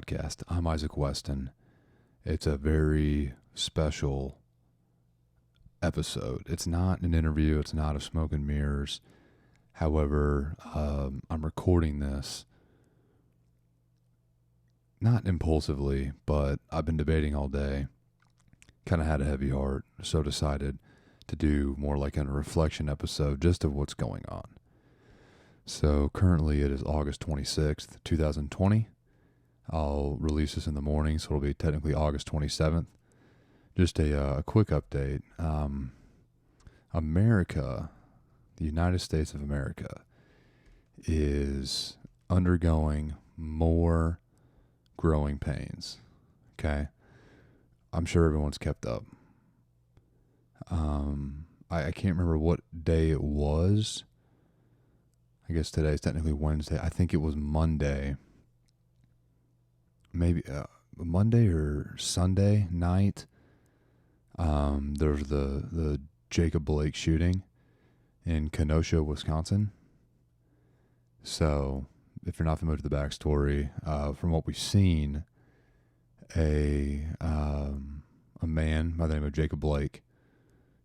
podcast. I'm Isaac Weston. It's a very special episode. It's not an interview. It's not a smoke and mirrors. However, I'm recording this not impulsively, but I've been debating all day. Kind of had a heavy heart, so decided to do more like a reflection episode just of what's going on. So currently it is August 26th, 2020. I'll release this in the morning, so it'll be technically August 27th. Just a quick update. America, the United States of America, is undergoing more growing pains. Okay? I'm sure everyone's kept up. I can't remember what day it was. I guess today is technically Wednesday. I think it was Monday. Maybe Monday or Sunday night. There was the Jacob Blake shooting in Kenosha, Wisconsin. So, if you're not familiar with the backstory, from what we've seen, a man by the name of Jacob Blake,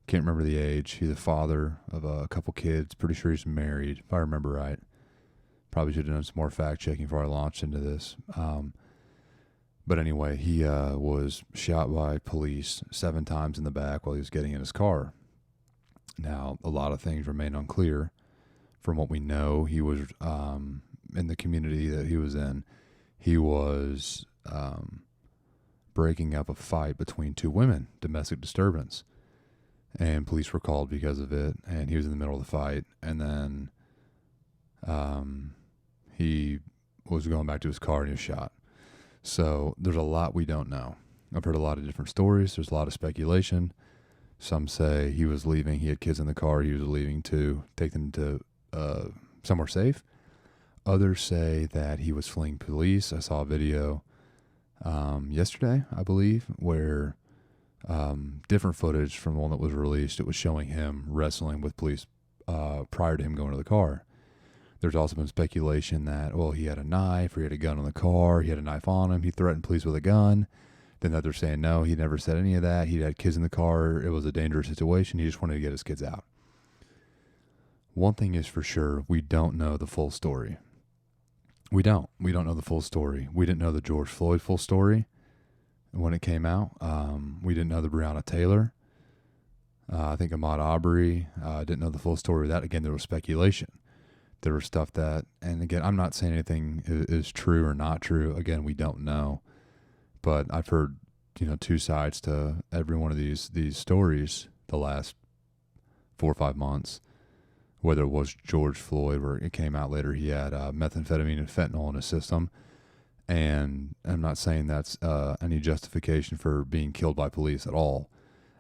can't remember the age. He's the father of a couple kids. Pretty sure he's married, if I remember right. Probably should have done some more fact checking before I launched into this. But anyway, he was shot by police 7 times in the back while he was getting in his car. Now, a lot of things remain unclear. From what we know, he was in the community that he was in. He was breaking up a fight between 2 women, domestic disturbance. And police were called because of it, and he was in the middle of the fight. And then he was going back to his car and he was shot. So there's a lot we don't know. I've heard a lot of different stories. There's a lot of speculation. Some say he was leaving. He had kids in the car. He was leaving to take them to somewhere safe. Others say that he was fleeing police. I saw a video yesterday, I believe, where different footage from the one that was released. It was showing him wrestling with police prior to him going to the car. There's also been speculation that, well, he had a knife or he had a gun in the car. He had a knife on him. He threatened police with a gun. Then others saying, no, he never said any of that. He had kids in the car. It was a dangerous situation. He just wanted to get his kids out. One thing is for sure, we don't know the full story. We don't know the full story. We didn't know the George Floyd full story when it came out. We didn't know the Breonna Taylor. I think Ahmaud Arbery. Didn't know the full story of that. Again, there was speculation. There was stuff that, and again, I'm not saying anything is true or not true. Again, we don't know. But I've heard, 2 sides to every one of these stories the last 4 or 5 months. Whether it was George Floyd, where it came out later he had methamphetamine and fentanyl in his system. And I'm not saying that's any justification for being killed by police at all.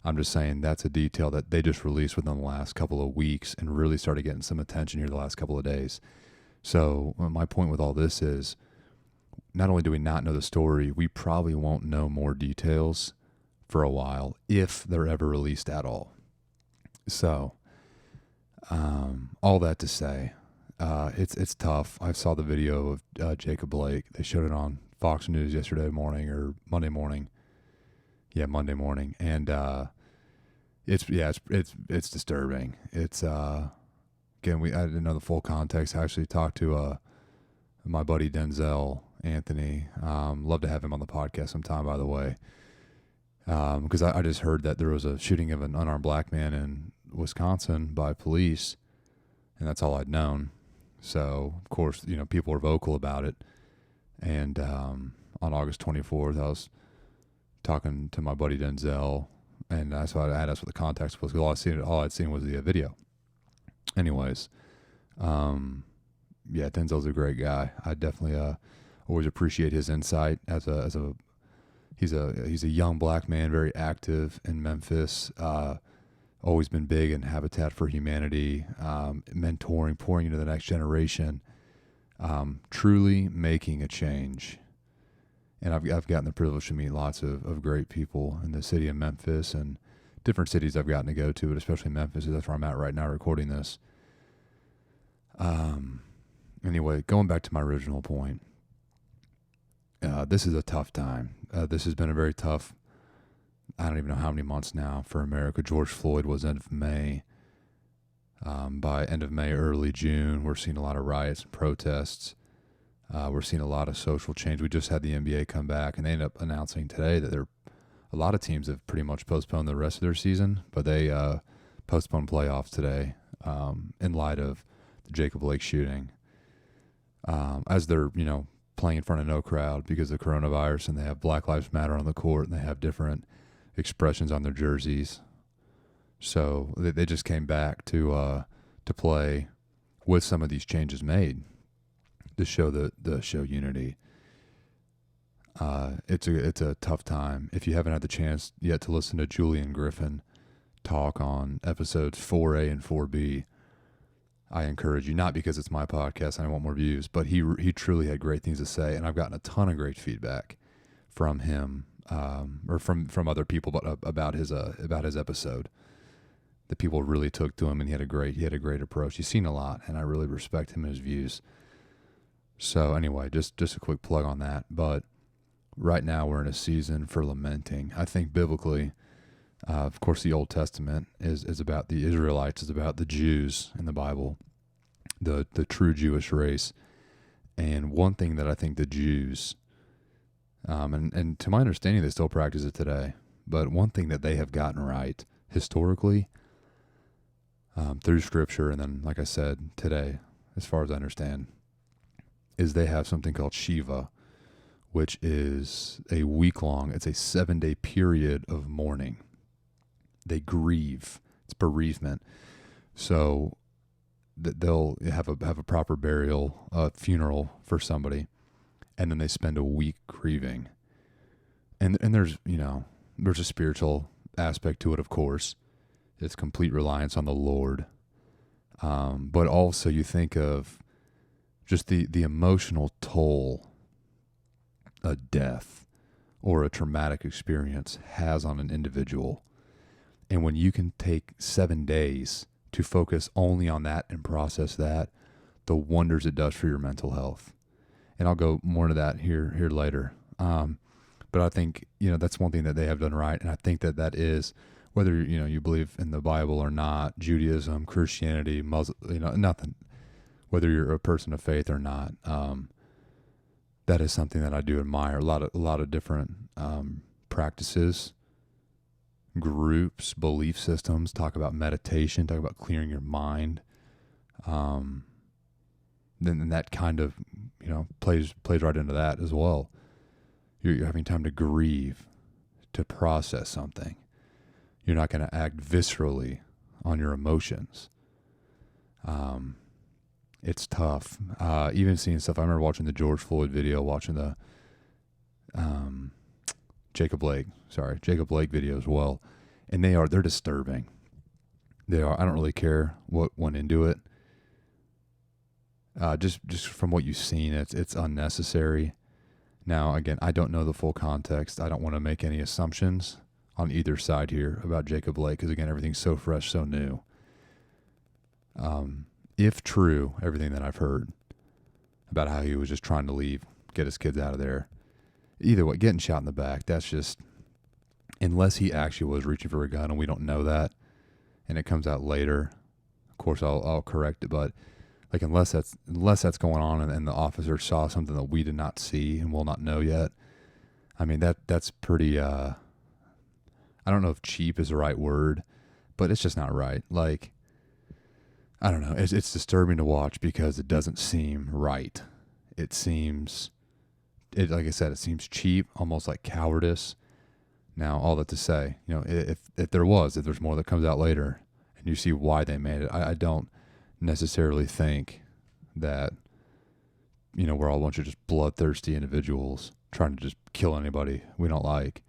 I'm just saying that's a detail that they just released within the last couple of weeks and really started getting some attention here the last couple of days. So my point with all this is, not only do we not know the story, we probably won't know more details for a while, if they're ever released at all. So, all that to say, it's tough. I saw the video of Jacob Blake. They showed it on Fox News yesterday morning or Monday morning. Yeah, Monday morning, and it's disturbing. It's again, I didn't know the full context. I actually talked to my buddy Denzel Anthony. Love to have him on the podcast sometime, by the way, because I just heard that there was a shooting of an unarmed black man in Wisconsin by police, and that's all I'd known. So of course, people were vocal about it, and on August 24th, I was talking to my buddy Denzel, and that's why I asked what the context was, because all I'd seen was the video. Anyways, yeah, Denzel's a great guy. I definitely always appreciate his insight as a he's a young black man, very active in Memphis. Always been big in Habitat for Humanity, mentoring, pouring into the next generation, truly making a change. And I've gotten the privilege to meet lots of great people in the city of Memphis and different cities I've gotten to go to, but especially Memphis. That's where I'm at right now recording this. Anyway, going back to my original point, this is a tough time. This has been a very tough, I don't even know how many months now for America. George Floyd was end of May. By end of May, early June, we're seeing a lot of riots and protests. We're seeing a lot of social change. We just had the NBA come back, and they ended up announcing today that a lot of teams have pretty much postponed the rest of their season, but they postponed playoffs today in light of the Jacob Blake shooting. As they're, playing in front of no crowd because of coronavirus, and they have Black Lives Matter on the court, and they have different expressions on their jerseys. So they just came back to play with some of these changes made to show the show unity. It's a tough time. If you haven't had the chance yet to listen to Julian Griffin talk on episodes 4A and 4B, I encourage you, not because it's my podcast and I want more views, but he truly had great things to say, and I've gotten a ton of great feedback from him or from other people, but about his episode. That people really took to him, and he had a great approach. He's seen a lot, and I really respect him and his views. So anyway, just a quick plug on that. But right now we're in a season for lamenting. I think biblically, of course, the Old Testament is about the Israelites, is about the Jews in the Bible, the true Jewish race. And one thing that I think the Jews, and to my understanding, they still practice it today, but one thing that they have gotten right historically, through Scripture, and then, like I said, today, as far as I understand, is they have something called Shiva, which is a week-long, it's a 7-day period of mourning. They grieve. It's bereavement. So they'll have a proper burial, funeral for somebody, and then they spend a week grieving. And there's, there's a spiritual aspect to it, of course. It's complete reliance on the Lord. But also you think of just the emotional toll a death or a traumatic experience has on an individual. And when you can take 7 days to focus only on that and process that, the wonders it does for your mental health. And I'll go more into that here later. But I think, that's one thing that they have done right. And I think that is, whether, you believe in the Bible or not, Judaism, Christianity, Muslim, nothing, whether you're a person of faith or not, that is something that I do admire. A lot of different practices, groups, belief systems, talk about meditation, talk about clearing your mind. Then that kind of, plays right into that as well. You're having time to grieve, to process something. You're not going to act viscerally on your emotions. It's tough. Even seeing stuff. I remember watching the George Floyd video, watching the Jacob Blake video as well. And they're disturbing. They are. I don't really care what went into it. Just from what you've seen, it's unnecessary. Now, again, I don't know the full context. I don't want to make any assumptions on either side here about Jacob Blake, because again, everything's so fresh, so new. If true, everything that I've heard about how he was just trying to leave, get his kids out of there, either way, getting shot in the back, that's just, unless he actually was reaching for a gun and we don't know that, and it comes out later, of course I'll correct it, but like unless that's going on and the officer saw something that we did not see and will not know yet, I mean that's pretty I don't know if cheap is the right word, but it's just not right. Like, I don't know. It's disturbing to watch because it doesn't seem right. Like I said, it seems cheap, almost like cowardice. Now, all that to say, if there's more that comes out later and you see why they made it, I don't necessarily think that, we're all a bunch of just bloodthirsty individuals trying to just kill anybody we don't like.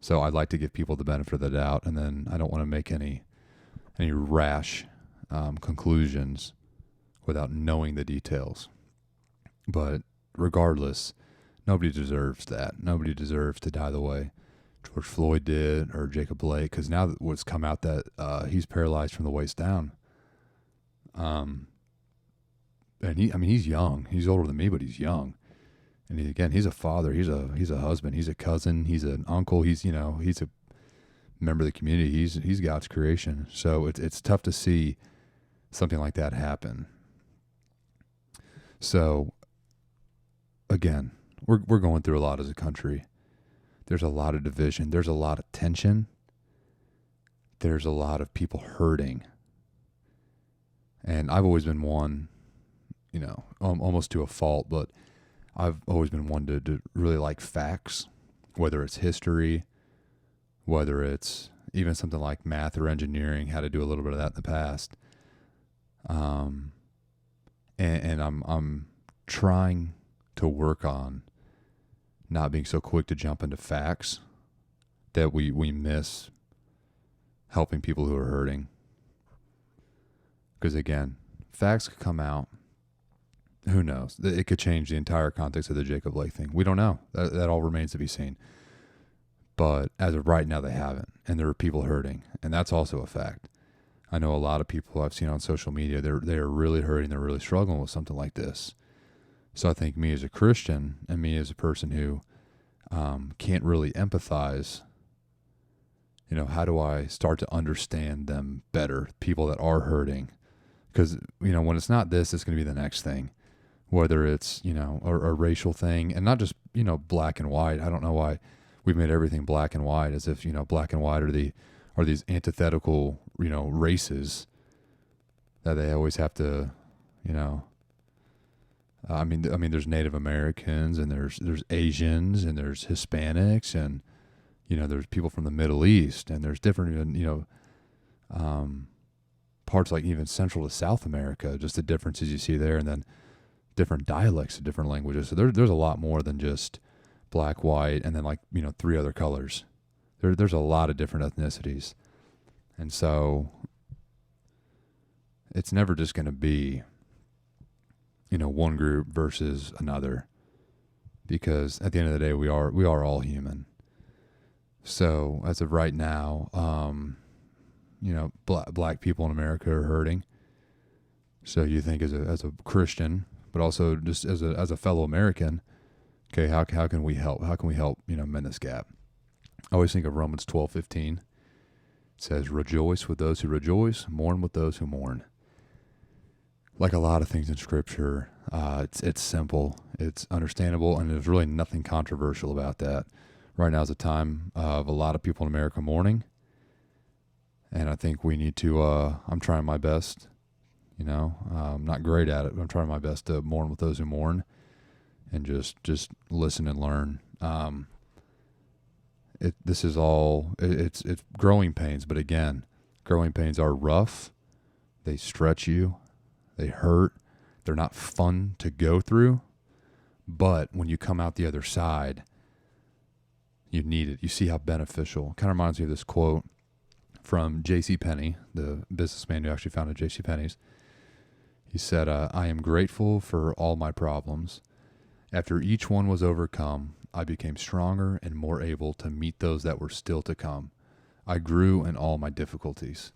So I'd like to give people the benefit of the doubt, and then I don't want to make any rash conclusions without knowing the details. But regardless, nobody deserves that. Nobody deserves to die the way George Floyd did or Jacob Blake, because now what's come out that he's paralyzed from the waist down. And he's young. He's older than me, but he's young. And again, he's a father, he's a husband, he's a cousin, he's an uncle, he's a member of the community. He's God's creation. So it's tough to see something like that happen. So again, we're going through a lot as a country. There's a lot of division. There's a lot of tension. There's a lot of people hurting. And I've always been one, almost to a fault, but I've always been one to really like facts, whether it's history, whether it's even something like math or engineering, had to do a little bit of that in the past. And I'm trying to work on not being so quick to jump into facts that we miss helping people who are hurting. Because again, facts could come out. Who knows? It could change the entire context of the Jacob Blake thing. We don't know. That all remains to be seen. But as of right now, they haven't. And there are people hurting. And that's also a fact. I know a lot of people I've seen on social media, they're really hurting. They're really struggling with something like this. So I think me as a Christian and me as a person who can't really empathize, how do I start to understand them better, people that are hurting? Because, when it's not this, it's going to be the next thing. Whether it's, a racial thing, and not just, black and white. I don't know why we've made everything black and white, as if, black and white are these antithetical, races that they always have to, I mean, there's Native Americans, and there's Asians, and there's Hispanics, and, there's people from the Middle East, and there's different, parts like even Central to South America, just the differences you see there, and then different dialects of different languages. So there's a lot more than just black, white, and then 3 other colors. There's a lot of different ethnicities. And so it's never just going to be, one group versus another, because at the end of the day, we are all human. So as of right now, black people in America are hurting. So you think as a Christian, but also just as a fellow American, okay, how can we help? How can we help, mend this gap? I always think of Romans 12:15. It says, "Rejoice with those who rejoice, mourn with those who mourn." Like a lot of things in Scripture, it's simple, it's understandable, and there's really nothing controversial about that. Right now is a time of a lot of people in America mourning, and I think we need to. I'm trying my best. I'm not great at it, but I'm trying my best to mourn with those who mourn, and just listen and learn. This is all. It's growing pains, but again, growing pains are rough. They stretch you. They hurt. They're not fun to go through, but when you come out the other side, you need it. You see how beneficial. Kind of reminds me of this quote from J.C. Penney, the businessman who actually founded J.C. Penney's. He said, "I am grateful for all my problems. After each one was overcome, I became stronger and more able to meet those that were still to come. I grew in all my difficulties."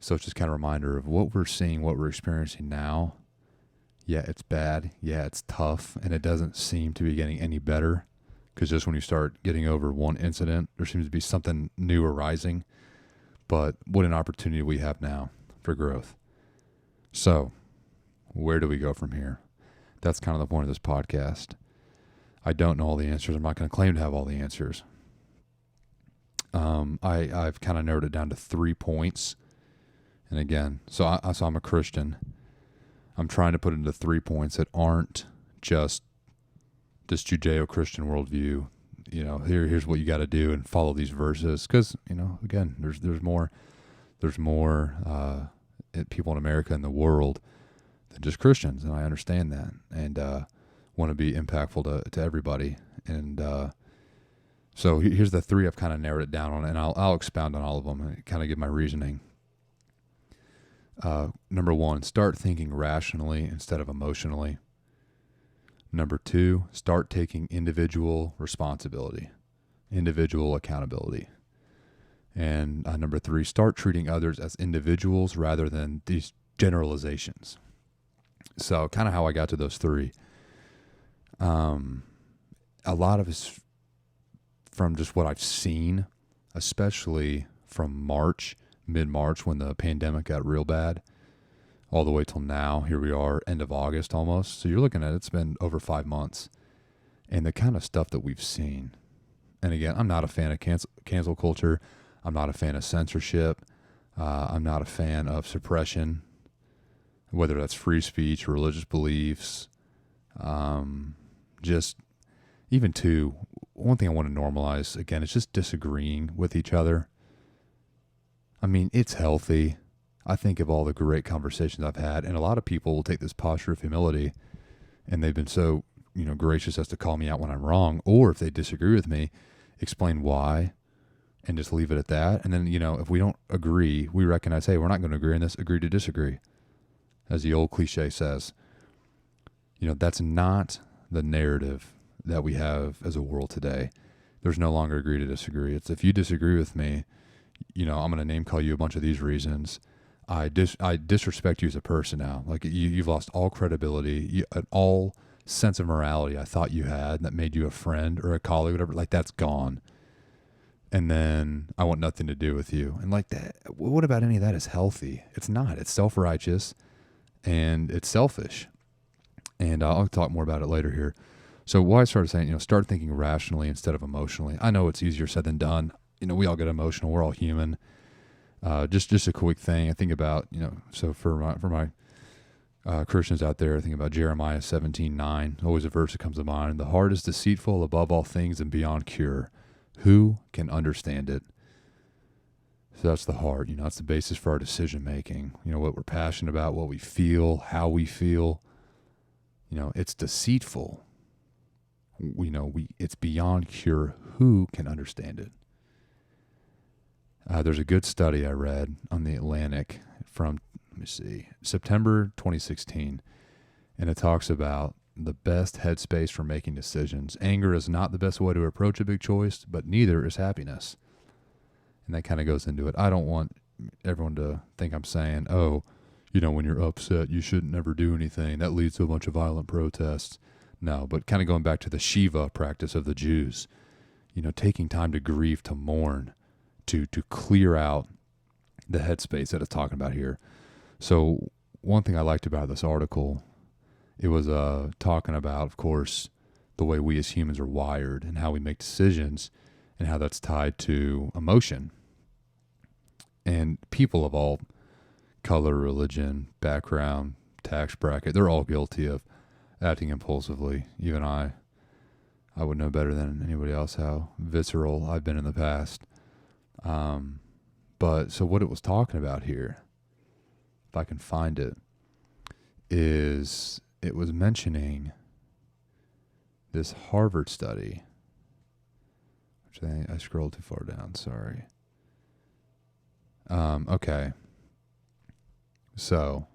So it's just kind of a reminder of what we're seeing, what we're experiencing now. Yeah, it's bad. Yeah, it's tough. And it doesn't seem to be getting any better, because just when you start getting over one incident, there seems to be something new arising. But what an opportunity we have now for growth. So where do we go from here? That's kind of the point of this podcast. I don't know all the answers. I'm not going to claim to have all the answers. I've kind of narrowed it down to 3 points. And again, so I'm a Christian. I'm trying to put it into 3 points that aren't just this Judeo-Christian worldview. Here's what you got to do and follow these verses. Because, again, there's more people in America and the world than just Christians, and I understand that, and want to be impactful to everybody. And so here's the 3 I've kind of narrowed it down on, and I'll expound on all of them and kind of give my reasoning. Number 1, start thinking rationally instead of emotionally. Number 2, start taking individual responsibility, individual accountability. And number 3, start treating others as individuals rather than these generalizations. So kind of how I got to those 3. A lot of it's from just what I've seen, especially from March, mid-March, when the pandemic got real bad, all the way till now. Here we are, end of August almost. So you're looking at it's been over 5 months. And the kind of stuff that we've seen. And again, I'm not a fan of cancel culture. I'm not a fan of censorship. I'm not a fan of suppression, whether that's free speech, religious beliefs. Just even too, one thing I want to normalize, again, is just disagreeing with each other. I mean, it's healthy. I think of all the great conversations I've had, and a lot of people will take this posture of humility, and they've been so, gracious as to call me out when I'm wrong, or if they disagree with me, explain why, and just leave it at that. And then, if we don't agree, we recognize, hey, we're not going to agree on this, agree to disagree, as the old cliche says. That's not the narrative that we have as a world today. There's no longer agree to disagree. It's if you disagree with me, I'm going to name call you a bunch of these reasons. I disrespect you as a person now. Like you've lost all credibility, all sense of morality I thought you had that made you a friend or a colleague, whatever. Like that's gone. And then I want nothing to do with you. And like that, what about any of that is healthy? It's not. It's self-righteous and it's selfish. And I'll talk more about it later here. So why I started saying, start thinking rationally instead of emotionally. I know it's easier said than done. We all get emotional. We're all human. Just a quick thing. I think about, so for my Christians out there, I think about Jeremiah 17:9. Always a verse that comes to mind. The heart is deceitful above all things and beyond cure. Who can understand it? So that's the heart. That's the basis for our decision making. What we're passionate about, what we feel, how we feel. It's deceitful. It's beyond cure. Who can understand it? There's a good study I read on the Atlantic from, September 2016, and it talks about the best headspace for making decisions. Anger is not the best way to approach a big choice, but neither is happiness. And that kind of goes into it. I don't want everyone to think I'm saying, when you're upset, you shouldn't never do anything. That leads to a bunch of violent protests. No, but kind of going back to the Shiva practice of the Jews, taking time to grieve, to mourn, to clear out the headspace that it's talking about here. So one thing I liked about this article, it was talking about, of course, the way we as humans are wired and how we make decisions and how that's tied to emotion. And people of all color, religion, background, tax bracket, they're all guilty of acting impulsively. Even I would know better than anybody else how visceral I've been in the past. But so what it was talking about here, if I can find it, is it was mentioning this Harvard study, which I scrolled too far down, sorry. Okay. So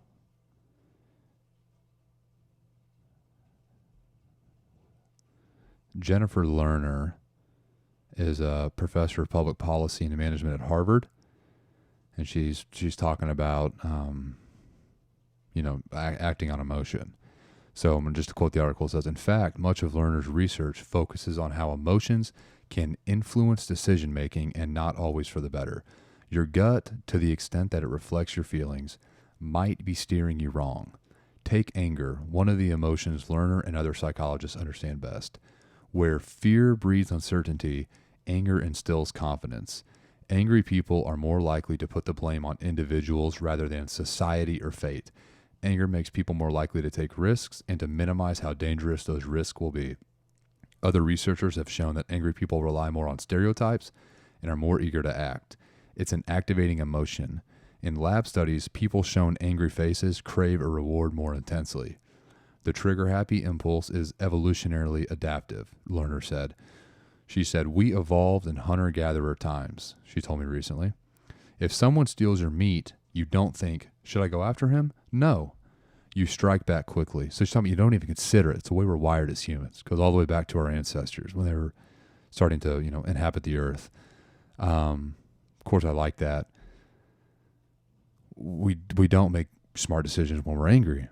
Jennifer Lerner is a professor of public policy and management at Harvard, and she's talking about acting on emotion. So just to quote the article, it says, in fact, much of Lerner's research focuses on how emotions can influence decision making and not always for the better. Your gut, to the extent that it reflects your feelings, might be steering you wrong. Take anger, one of the emotions Lerner and other psychologists understand best. Where fear breeds uncertainty, anger instills confidence. Angry people are more likely to put the blame on individuals rather than society or fate. Anger makes people more likely to take risks and to minimize how dangerous those risks will be. Other researchers have shown that angry people rely more on stereotypes and are more eager to act. It's an activating emotion. In lab studies, people shown angry faces crave a reward more intensely. The trigger-happy impulse is evolutionarily adaptive, Lerner said. She said, we evolved in hunter-gatherer times, she told me recently. If someone steals your meat, you don't think, should I go after him? No. You strike back quickly. So something you don't even consider it. It's the way we're wired as humans. It goes all the way back to our ancestors when they were starting to, inhabit the earth. Of course, I like that. We don't make smart decisions when we're angry.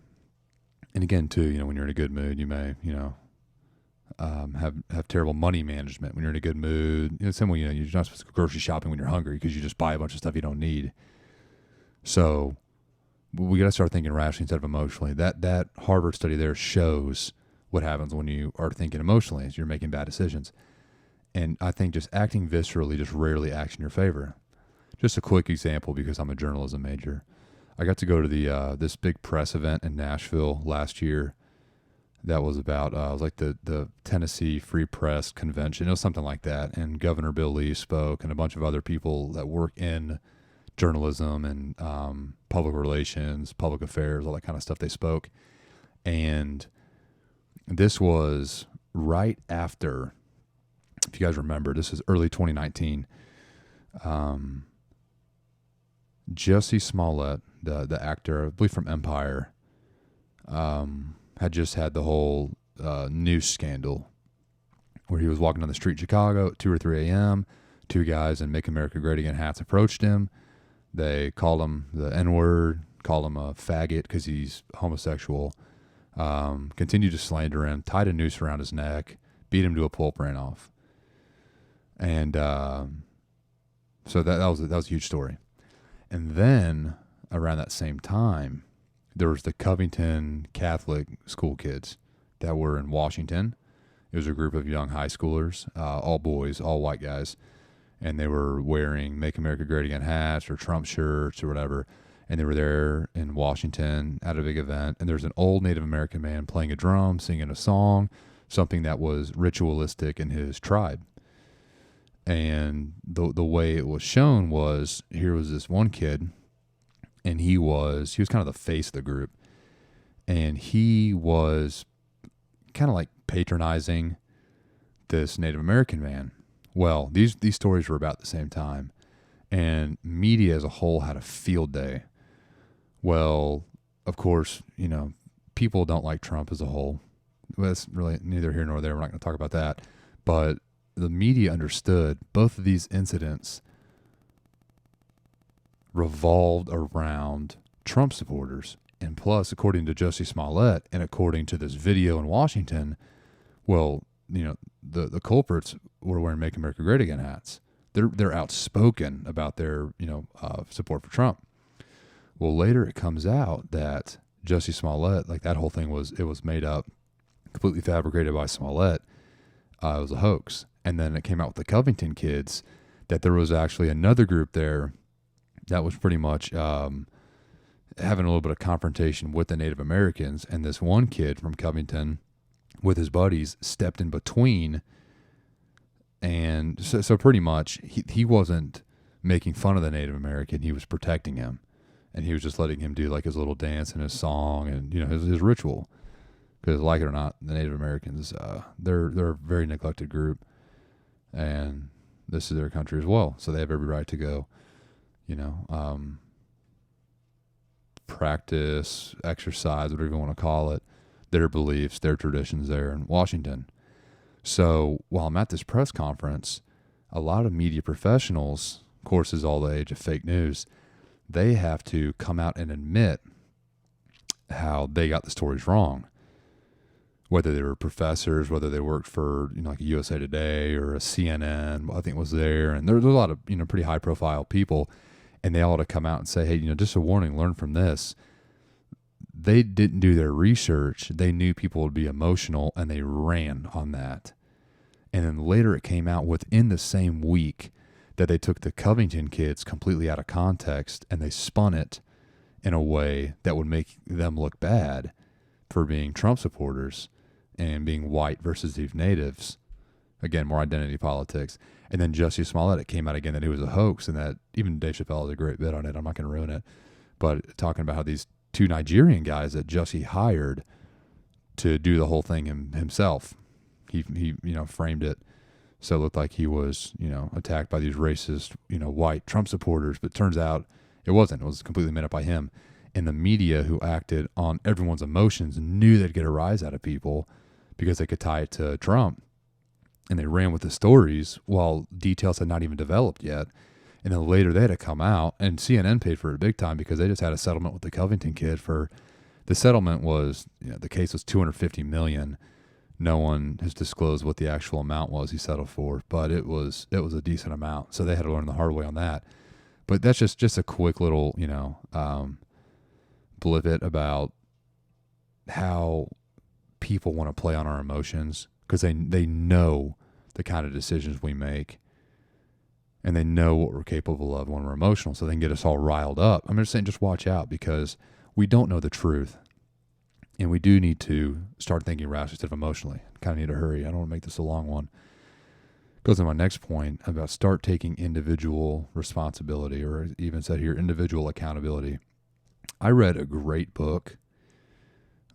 And again, too, when you're in a good mood, you may, have terrible money management when you're in a good mood. Same way, you're not supposed to go grocery shopping when you're hungry because you just buy a bunch of stuff you don't need. So we got to start thinking rationally instead of emotionally. That Harvard study there shows what happens when you are thinking emotionally as you're making bad decisions. And I think just acting viscerally just rarely acts in your favor. Just a quick example, because I'm a journalism major. I got to go to the this big press event in Nashville last year. That was about it was like the Tennessee Free Press Convention. It was something like that. And Governor Bill Lee spoke, and a bunch of other people that work in journalism and public relations, public affairs, all that kind of stuff. They spoke, and this was right after. If you guys remember, this is early 2019. Jussie Smollett, the actor, I believe from Empire, had just had the whole news scandal where he was walking down the street in Chicago at 2 or 3 a.m. Two guys in Make America Great Again hats approached him. They called him the N-word, called him a faggot because he's homosexual, continued to slander him, tied a noose around his neck, beat him to a pulp, ran off. And so that was a huge story. And then around that same time, there was the Covington Catholic school kids that were in Washington. It was a group of young high schoolers, all boys, all white guys, and they were wearing Make America Great Again hats or Trump shirts or whatever. And they were there in Washington at a big event. And there's an old Native American man playing a drum, singing a song, something that was ritualistic in his tribe. And the way it was shown was, here was this one kid, and he was kind of the face of the group, and he was kind of like patronizing this Native American man. Well, these stories were about the same time, and media as a whole had a field day. Well, of course, people don't like Trump as a whole. Well, that's really neither here nor there. We're not going to talk about that, but the media understood both of these incidents revolved around Trump supporters. And plus, according to Jussie Smollett and according to this video in Washington, well, the culprits were wearing Make America Great Again hats. They're outspoken about their, support for Trump. Well, later it comes out that Jussie Smollett, like that whole thing was made up, completely fabricated by Smollett. It was a hoax. And then it came out with the Covington kids that there was actually another group there that was pretty much having a little bit of confrontation with the Native Americans. And this one kid from Covington with his buddies stepped in between. And so pretty much he wasn't making fun of the Native American. He was protecting him. And he was just letting him do like his little dance and his song and, his ritual. Because like it or not, the Native Americans, they're a very neglected group. And this is their country as well. So they have every right to go, practice, exercise, whatever you want to call it, their beliefs, their traditions there in Washington. So while I'm at this press conference, a lot of media professionals, of course, is all the age of fake news, they have to come out and admit how they got the stories wrong. Whether they were professors, whether they worked for, like a USA Today or a CNN, I think was there. And there's a lot of, pretty high profile people, and they all had to come out and say, hey, just a warning, learn from this. They didn't do their research. They knew people would be emotional, and they ran on that. And then later it came out within the same week that they took the Covington kids completely out of context, and they spun it in a way that would make them look bad for being Trump supporters and being white versus these natives. Again, more identity politics. And then Jussie Smollett, it came out again that it was a hoax, and that even Dave Chappelle has a great bit on it. I'm not going to ruin it. But talking about how these two Nigerian guys that Jussie hired to do the whole thing himself, he framed it so it looked like he was, attacked by these racist, white Trump supporters. But turns out it wasn't. It was completely made up by him. And the media, who acted on everyone's emotions, knew they'd get a rise out of people because they could tie it to Trump. And they ran with the stories while details had not even developed yet. And then later they had to come out, and CNN paid for it big time because they just had a settlement with the Covington kid for, the settlement was, the case was $250 million. No one has disclosed what the actual amount was he settled for, but it was a decent amount. So they had to learn the hard way on that. But that's just a quick little, blip about how people want to play on our emotions because they know the kind of decisions we make, and they know what we're capable of when we're emotional, so they can get us all riled up. I'm just saying, just watch out, because we don't know the truth, and we do need to start thinking rationally instead of emotionally. Kind of need to hurry. I don't want to make this a long one. Goes to my next point about start taking individual responsibility, or even said here, individual accountability. I read a great book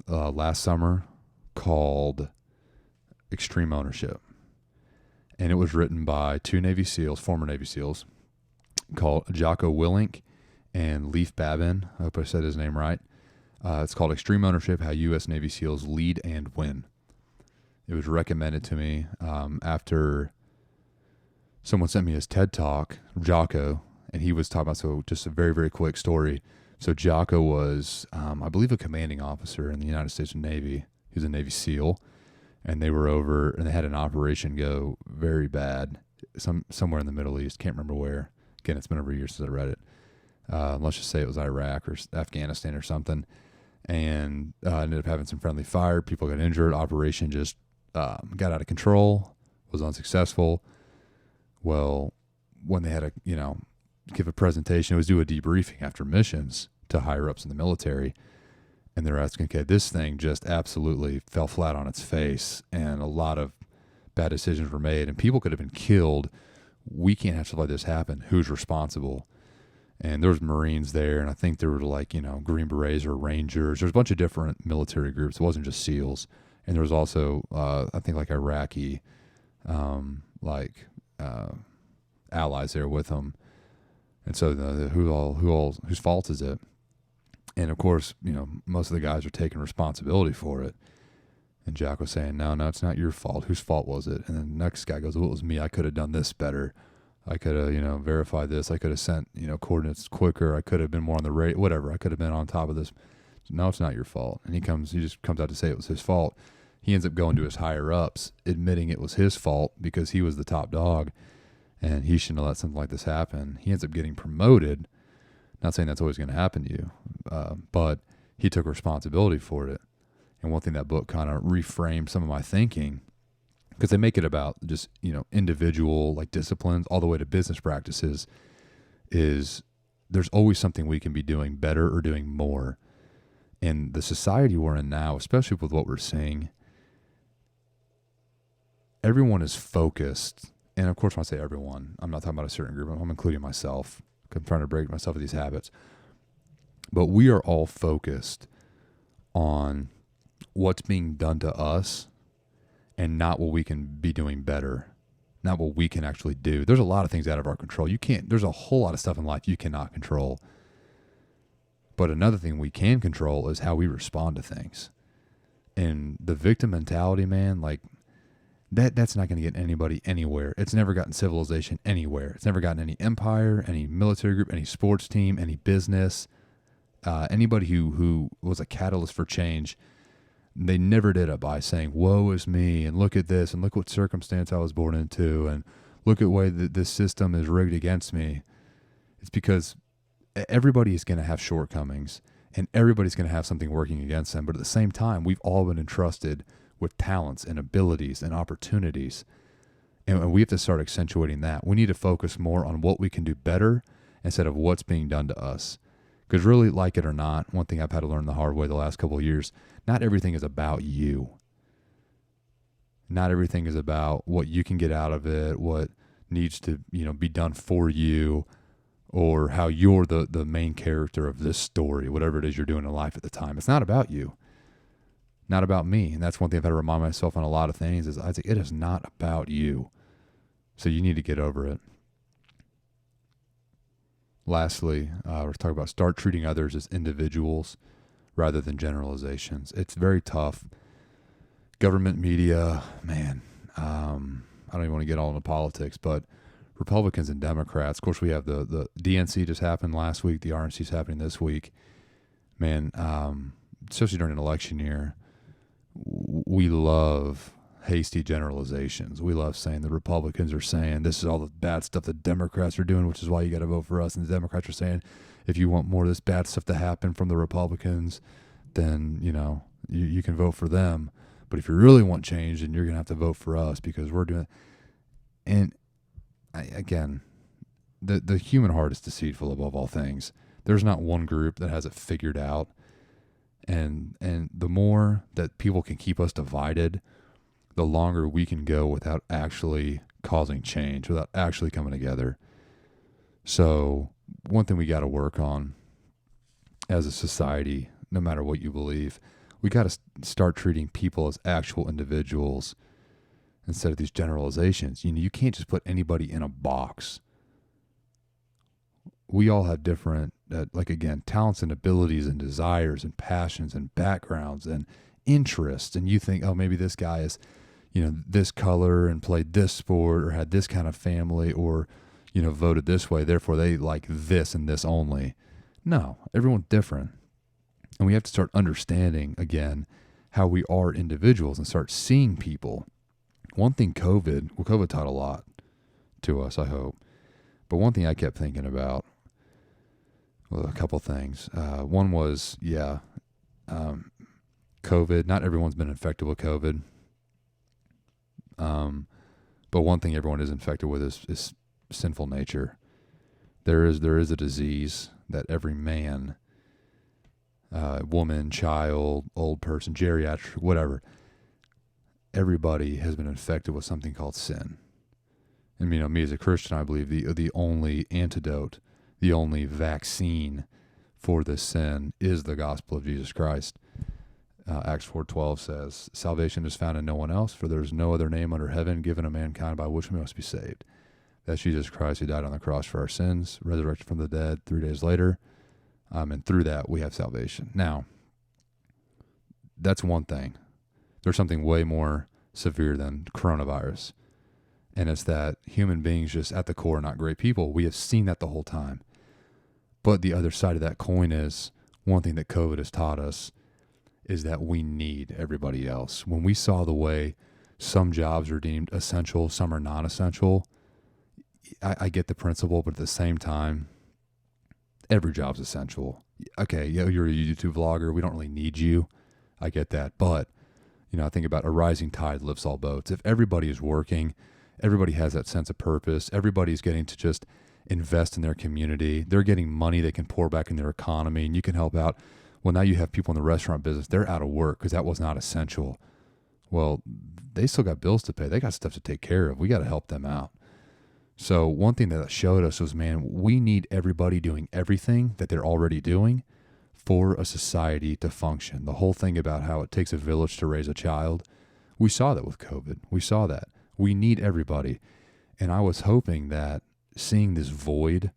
last summer called Extreme Ownership. And it was written by two Navy SEALs, former Navy SEAls, called Jocko Willink and Leif Babin. I hope I said his name right. It's called Extreme Ownership, How U.S. Navy SEALs Lead and Win. It was recommended to me after someone sent me his TED Talk, Jocko, and he was talking about, so just a very, very quick story. So Jocko was, I believe, a commanding officer in the United States Navy. He was a Navy SEAL, and they were over, and they had an operation go very bad, somewhere in the Middle East. Can't remember where. Again, it's been over years since I read it. Let's just say it was Iraq or Afghanistan or something, and ended up having some friendly fire. People got injured. Operation just got out of control, was unsuccessful. Well, when they had to, give a presentation, it was do a debriefing after missions to higher ups in the military. And they're asking, okay, this thing just absolutely fell flat on its face, and a lot of bad decisions were made, and people could have been killed. We can't have stuff like this happen. Who's responsible? And there was Marines there, and I think there were Green Berets or Rangers. There's a bunch of different military groups. It wasn't just SEALs. And there was also, I think, like Iraqi, allies there with them. And so whose fault is it? And of course, most of the guys are taking responsibility for it. And Jack was saying, no, it's not your fault. Whose fault was it? And then the next guy goes, well, it was me. I could have done this better. I could have, verified this. I could have sent, coordinates quicker. I could have been more on the rate, whatever. I could have been on top of this. No, it's not your fault. And he just comes out to say it was his fault. He ends up going to his higher ups, admitting it was his fault because he was the top dog and he shouldn't have let something like this happen. He ends up getting promoted. Not saying that's always going to happen to you, but he took responsibility for it. And one thing that book kind of reframed some of my thinking, because they make it about just, individual disciplines all the way to business practices, is there's always something we can be doing better or doing more. In the society we're in now, especially with what we're seeing, everyone is focused. And of course, when I say everyone, I'm not talking about a certain group. I'm including myself. I'm trying to break myself of these habits. But we are all focused on what's being done to us and not what we can be doing better, not what we can actually do. There's a lot of things out of our control. There's a whole lot of stuff in life you cannot control. But another thing we can control is how we respond to things. And the victim mentality, man, that's not going to get anybody anywhere. It's never gotten civilization anywhere. It's never gotten any empire, any military group, any sports team, any business, anybody who was a catalyst for change. They never did it by saying, woe is me, and look at this, and look what circumstance I was born into, and look at the way that this system is rigged against me. It's because everybody is going to have shortcomings, and everybody's going to have something working against them. But at the same time, we've all been entrusted with talents and abilities and opportunities. And we have to start accentuating that. We need to focus more on what we can do better instead of what's being done to us. Because really, like it or not, one thing I've had to learn the hard way the last couple of years, not everything is about you. Not everything is about what you can get out of it, what needs to, be done for you, or how you're the main character of this story, whatever it is you're doing in life at the time. It's not about you. Not about me. And that's one thing I've had to remind myself on a lot of things is I say, it is not about you. So you need to get over it. Lastly, we're talking about start treating others as individuals rather than generalizations. It's very tough. Government media, man, I don't even want to get all into politics, but Republicans and Democrats, of course we have the DNC just happened last week, the RNC is happening this week. Man, especially during an election year, we love hasty generalizations. We love saying the Republicans are saying this is all the bad stuff the Democrats are doing, which is why you got to vote for us. And the Democrats are saying if you want more of this bad stuff to happen from the Republicans, then, you can vote for them. But if you really want change, then you're going to have to vote for us because we're doing it. And again, the human heart is deceitful above all things. There's not one group that has it figured out. And the more that people can keep us divided, the longer we can go without actually causing change, without actually coming together. So one thing we got to work on as a society, no matter what you believe, we got to start treating people as actual individuals instead of these generalizations. You can't just put anybody in a box. We all have different, talents and abilities and desires and passions and backgrounds and interests. And you think, oh, maybe this guy is, this color and played this sport or had this kind of family or, voted this way. Therefore, they like this and this only. No, everyone's different. And we have to start understanding, again, how we are individuals and start seeing people. One thing COVID taught a lot to us, I hope. But one thing I kept thinking about, well, a couple things. One was, COVID. Not everyone's been infected with COVID. But one thing everyone is infected with is sinful nature. There is a disease that every man, woman, child, old person, geriatric, whatever, everybody has been infected with something called sin. And me as a Christian, I believe the only antidote, the only vaccine for this sin is the gospel of Jesus Christ. Acts 4:12 says, "Salvation is found in no one else, for there is no other name under heaven given to mankind by which we must be saved." That's Jesus Christ who died on the cross for our sins, resurrected from the dead 3 days later, and through that we have salvation. Now, that's one thing. There's something way more severe than coronavirus, and it's that human beings just at the core are not great people. We have seen that the whole time. But the other side of that coin is, one thing that COVID has taught us is that we need everybody else. When we saw the way some jobs are deemed essential, some are non-essential, I get the principle, but at the same time, every job's essential. Okay, you're a YouTube vlogger. We don't really need you. I get that. But, I think about a rising tide lifts all boats. If everybody is working, everybody has that sense of purpose. Everybody's getting to just invest in their community. They're getting money they can pour back in their economy, and you can help out. Well, now you have people in the restaurant business. They're out of work because that was not essential. Well, they still got bills to pay. They got stuff to take care of. We got to help them out. So one thing that showed us was, man, we need everybody doing everything that they're already doing for a society to function. The whole thing about how it takes a village to raise a child, we saw that with COVID. We saw that. We need everybody. And I was hoping that seeing this void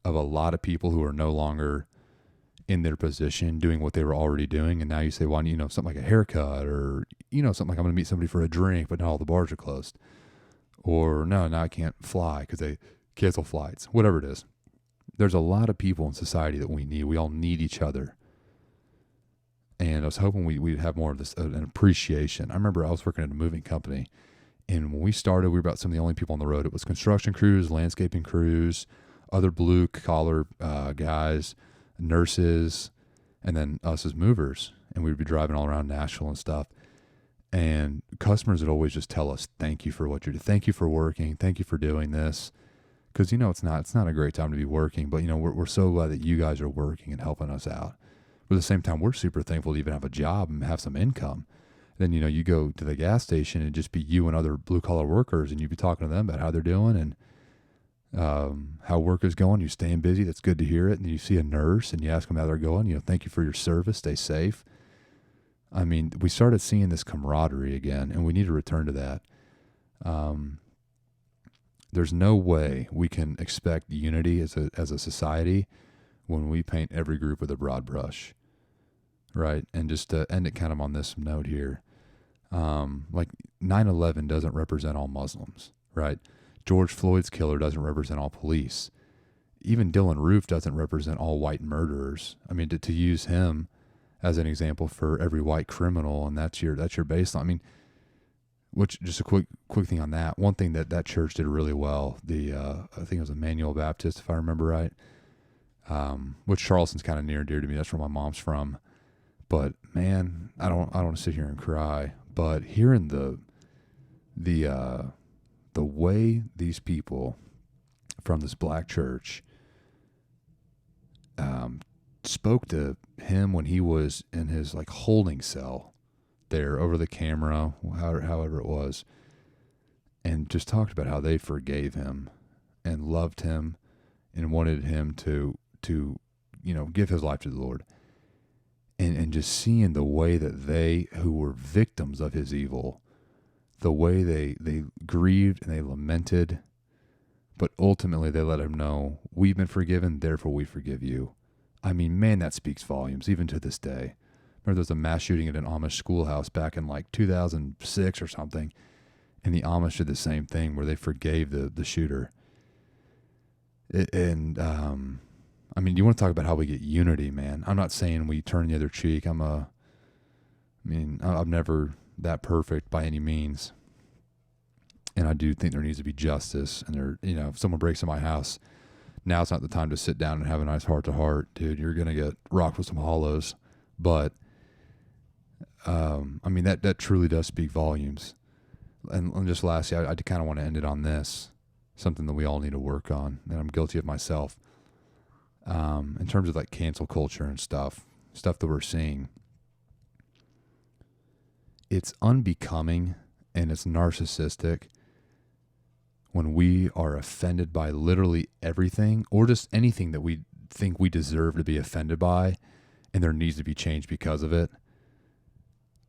of a lot of people who are no longer in their position doing what they were already doing, and now you say, well, something like a haircut or, something like I'm going to meet somebody for a drink, but now all the bars are closed. Or no, now I can't fly because they cancel flights, whatever it is. There's a lot of people in society that we need. We all need each other. And I was hoping we'd have more of this, an appreciation. I remember I was working at a moving company, and when we started, we were about some of the only people on the road. It was construction crews, landscaping crews, other blue collar guys, nurses, and then us as movers. And we'd be driving all around Nashville and stuff. And customers would always just tell us, thank you for what you're doing. Thank you for working. Thank you for doing this. Because, it's not a great time to be working, but, we're so glad that you guys are working and helping us out. But at the same time, we're super thankful to even have a job and have some income. Then, you go to the gas station and just be you and other blue collar workers, and you'd be talking to them about how they're doing and how work is going. You're staying busy. That's good to hear it. And you see a nurse and you ask them how they're going. Thank you for your service. Stay safe. I mean, we started seeing this camaraderie again, and we need to return to that. There's no way we can expect unity as a society when we paint every group with a broad brush, right? And just to end it kind of on this note here, like 9/11 doesn't represent all Muslims, right? George Floyd's killer doesn't represent all police. Even Dylan Roof doesn't represent all white murderers. I mean, to use him as an example for every white criminal, and that's your baseline. I mean, which, just a quick thing on that. One thing that church did really well, I think it was Emmanuel Baptist, if I remember right, which Charleston's kind of near and dear to me. That's where my mom's from. But man, I don't want to sit here and cry. But hearing the way these people from this black church spoke to him when he was in his like holding cell there over the camera, however it was, and just talked about how they forgave him and loved him and wanted him to give his life to the Lord. And just seeing the way that they, who were victims of his evil, the way they grieved and they lamented, but ultimately they let him know, we've been forgiven, therefore we forgive you. I mean, man, that speaks volumes, even to this day. Remember, there was a mass shooting at an Amish schoolhouse back in like 2006 or something, and the Amish did the same thing where they forgave the shooter. I mean, you want to talk about how we get unity, man. I'm not saying we turn the other cheek. I'm never that perfect by any means. And I do think there needs to be justice. And if someone breaks in my house, now's not the time to sit down and have a nice heart to heart, dude. You're going to get rocked with some hollows. But, I mean, that truly does speak volumes. And just lastly, I kind of want to end it on this, something that we all need to work on, and I'm guilty of myself. In terms of like cancel culture and stuff that we're seeing, it's unbecoming and it's narcissistic when we are offended by literally everything or just anything that we think we deserve to be offended by, and there needs to be change because of it.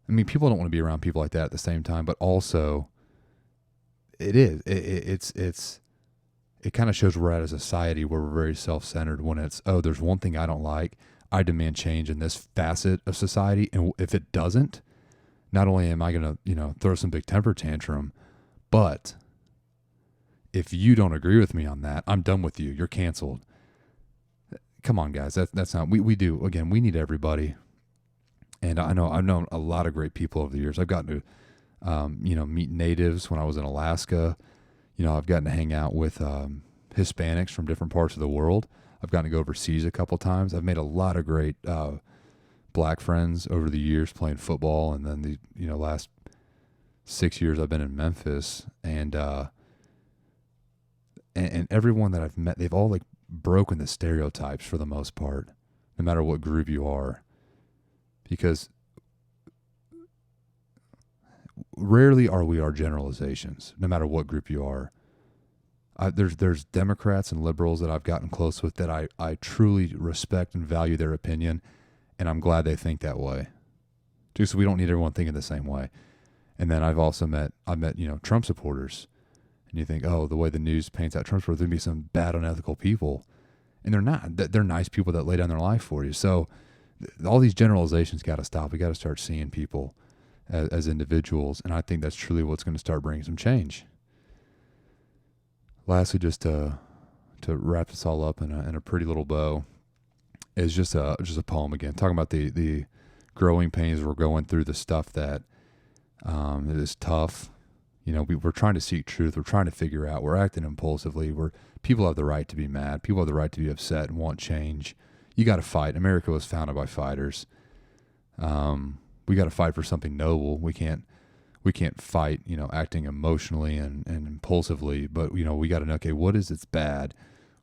I mean, people don't want to be around people like that at the same time, but also it kind of shows we're at a society where we're very self-centered when it's, there's one thing I don't like, I demand change in this facet of society. And if it doesn't, not only am I going to, throw some big temper tantrum, but if you don't agree with me on that, I'm done with you. You're canceled. Come on, guys. That's not, we do. Again, we need everybody. And I've known a lot of great people over the years. I've gotten to, meet natives when I was in Alaska. I've gotten to hang out with Hispanics from different parts of the world. I've gotten to go overseas a couple times. I've made a lot of great black friends over the years playing football, and then the last 6 years I've been in Memphis, and everyone that I've met, they've all like broken the stereotypes for the most part, no matter what group you are, because rarely are we our generalizations, no matter what group you are. There's Democrats and liberals that I've gotten close with that I truly respect and value their opinion, and I'm glad they think that way. Just so we don't need everyone thinking the same way. And then I've met Trump supporters, and you think, the way the news paints out Trump supporters, there'd be some bad, unethical people, and they're not. They're nice people that lay down their life for you. So all these generalizations got to stop. We got to start seeing people as individuals, and I think that's truly what's going to start bringing some change. Lastly, just to wrap this all up in a pretty little bow, is just a poem again, talking about the growing pains we're going through, the stuff that it is tough. We're trying to seek truth. We're trying to figure out. We're acting impulsively. People have the right to be mad. People have the right to be upset and want change. You got to fight. America was founded by fighters. We got to fight for something noble. We can't fight, acting emotionally and impulsively, but we got to know, okay, what is it's bad?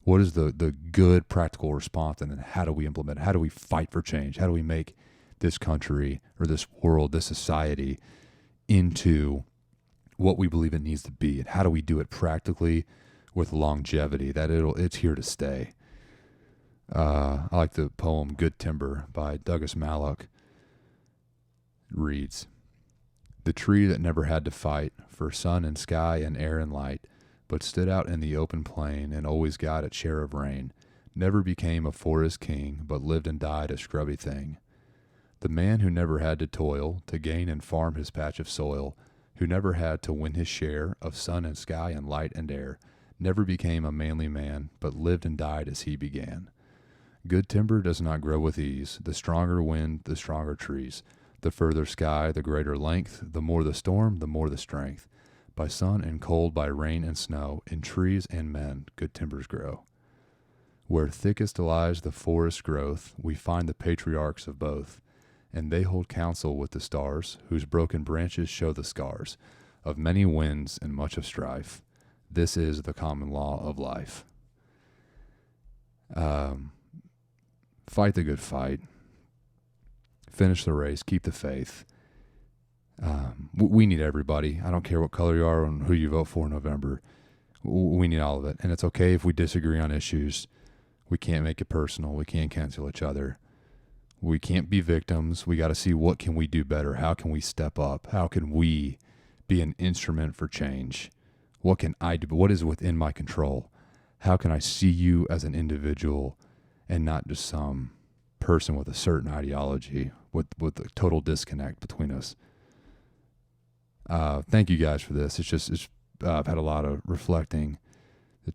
What is the good practical response? And then how do we implement it? How do we fight for change? How do we make this country or this world, this society into what we believe it needs to be? And how do we do it practically with longevity that it's here to stay? I like the poem Good Timber by Douglas Malloch. Reads, "The tree that never had to fight for sun and sky and air and light, but stood out in the open plain and always got its share of rain, never became a forest king, but lived and died a scrubby thing. The man who never had to toil to gain and farm his patch of soil, who never had to win his share of sun and sky and light and air, never became a manly man, but lived and died as he began." Good timber does not grow with ease. The stronger wind, the stronger trees. The further sky, the greater length. The more the storm, the more the strength. By sun and cold, by rain and snow, in trees and men, good timbers grow. Where thickest lies the forest growth, we find the patriarchs of both, and they hold counsel with the stars, whose broken branches show the scars of many winds and much of strife. This is the common law of life. Fight the good fight. Finish the race. Keep the faith. We need everybody. I don't care what color you are and who you vote for in November. We need all of it. And it's okay if we disagree on issues. We can't make it personal. We can't cancel each other. We can't be victims. We got to see what can we do better. How can we step up? How can we be an instrument for change? What can I do? What is within my control? How can I see you as an individual and not just some person with a certain ideology with a total disconnect between us? Thank you guys for this. I've had a lot of reflecting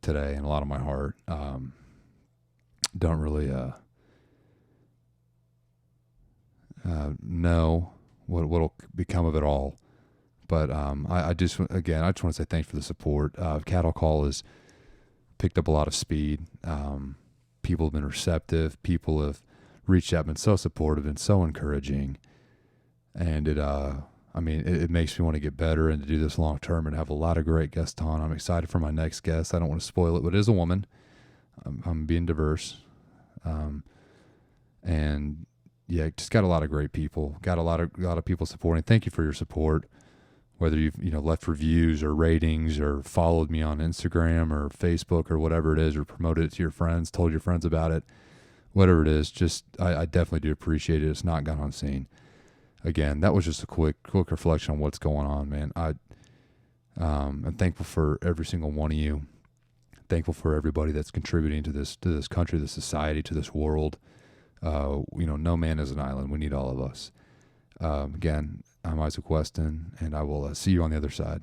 today and a lot on my heart. Don't really know what'll become of it all, but I just want to say thanks for the support. Cattle Call has picked up a lot of speed. People have been receptive. People have reached out, been so supportive and so encouraging, and it makes me want to get better and to do this long term and have a lot of great guests on. I'm excited for my next guest. I don't want to spoil it, but it is a woman. I'm being diverse. And yeah, just got a lot of great people, got a lot of people supporting. Thank you for your support, whether you've, left reviews or ratings or followed me on Instagram or Facebook or whatever it is, or promoted it to your friends, told your friends about it, whatever it is. Just, I definitely do appreciate it. It's not gone unseen. Again, that was just a quick reflection on what's going on, man. I'm thankful for every single one of you. Thankful for everybody that's contributing to this country, this society, to this world. No man is an island. We need all of us. Again, I'm Isaac Weston, and I will see you on the other side.